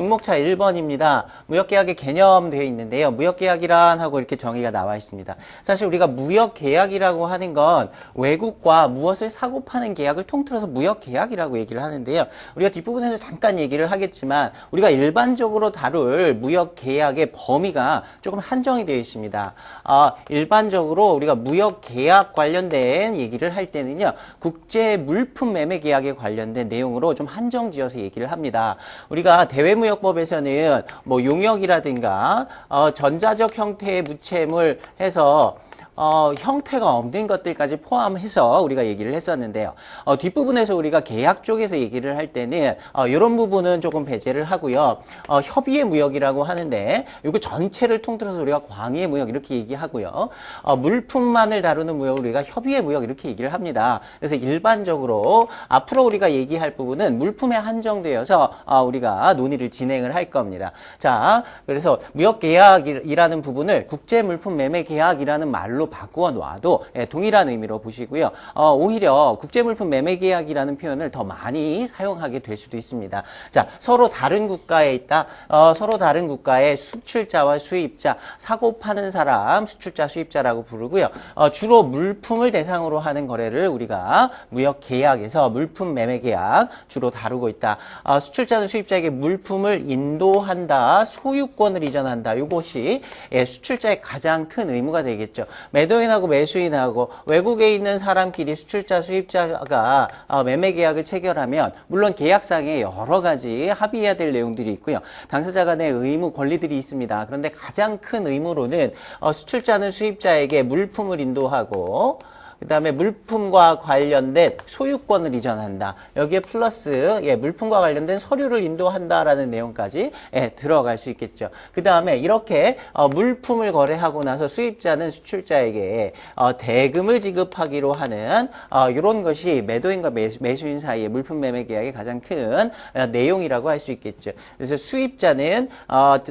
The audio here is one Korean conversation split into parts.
중목차 1번입니다. 무역계약의 개념 되어 있는데요. 무역계약이란 하고 이렇게 정의가 나와 있습니다. 사실 우리가 무역계약이라고 하는 건 외국과 무엇을 사고 파는 계약을 통틀어서 무역계약이라고 얘기를 하는데요. 우리가 뒷부분에서 잠깐 얘기를 하겠지만 우리가 일반적으로 다룰 무역계약의 범위가 조금 한정이 되어 있습니다. 일반적으로 우리가 무역계약 관련된 얘기를 할 때는요. 국제 물품 매매 계약에 관련된 내용으로 좀 한정지어서 얘기를 합니다. 우리가 대외무역법에서는 뭐 용역이라든가 전자적 형태의 무채물 해서 형태가 없는 것들까지 포함해서 우리가 얘기를 했었는데요. 뒷부분에서 우리가 계약 쪽에서 얘기를 할 때는 이런 부분은 조금 배제를 하고요. 협의의 무역이라고 하는데 이거 전체를 통틀어서 우리가 광의의 무역 이렇게 얘기하고요. 물품만을 다루는 무역을 우리가 협의의 무역 이렇게 얘기를 합니다. 그래서 일반적으로 앞으로 우리가 얘기할 부분은 물품에 한정되어서 우리가 논의를 진행을 할 겁니다. 자, 그래서 무역계약이라는 부분을 국제물품 매매 계약이라는 말로 바꾸어 놔도 동일한 의미로 보시고요. 오히려 국제물품 매매계약이라는 표현을 더 많이 사용하게 될 수도 있습니다. 자, 서로 다른 국가에 있다. 서로 다른 국가의 수출자와 수입자, 사고 파는 사람, 수출자, 수입자라고 부르고요. 주로 물품을 대상으로 하는 거래를 우리가 무역계약에서 물품 매매계약 주로 다루고 있다. 수출자는 수입자에게 물품을 인도한다, 소유권을 이전한다. 이것이 수출자의 가장 큰 의무가 되겠죠. 매도인하고 매수인하고 외국에 있는 사람끼리 수출자, 수입자가 매매 계약을 체결하면 물론 계약상에 여러 가지 합의해야 될 내용들이 있고요. 당사자 간의 의무, 권리들이 있습니다. 그런데 가장 큰 의무로는 수출자는 수입자에게 물품을 인도하고 그 다음에 물품과 관련된 소유권을 이전한다. 여기에 플러스 물품과 관련된 서류를 인도한다라는 내용까지 들어갈 수 있겠죠. 그 다음에 이렇게 물품을 거래하고 나서 수입자는 수출자에게 대금을 지급하기로 하는 이런 것이 매도인과 매수인 사이의 물품 매매 계약의 가장 큰 내용이라고 할 수 있겠죠. 그래서 수입자는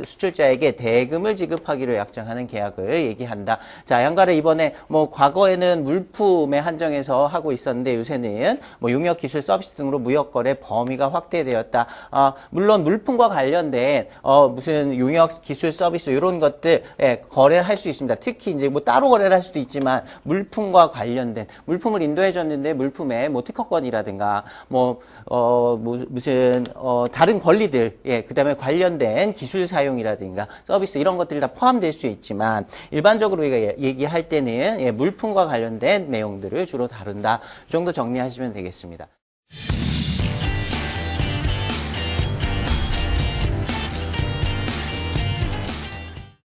수출자에게 대금을 지급하기로 약정하는 계약을 얘기한다. 자, 양가를 이번에 뭐 과거에는 물품에 한정해서 하고 있었는데 요새는 뭐 용역, 기술, 서비스 등으로 무역거래 범위가 확대되었다. 물론 물품과 관련된 무슨 용역, 기술, 서비스 이런 것들 거래를 할 수 있습니다. 특히 이제 뭐 따로 거래를 할 수도 있지만 물품과 관련된 물품을 인도해 줬는데 물품에 뭐 특허권이라든가 무슨 다른 권리들 그다음에 관련된 기술 사용이라든가 서비스 이런 것들이 다 포함될 수 있지만 일반적으로 우리가 얘기할 때는 물품과 관련된 내용들을 주로 다룬다. 이 정도 정리하시면 되겠습니다.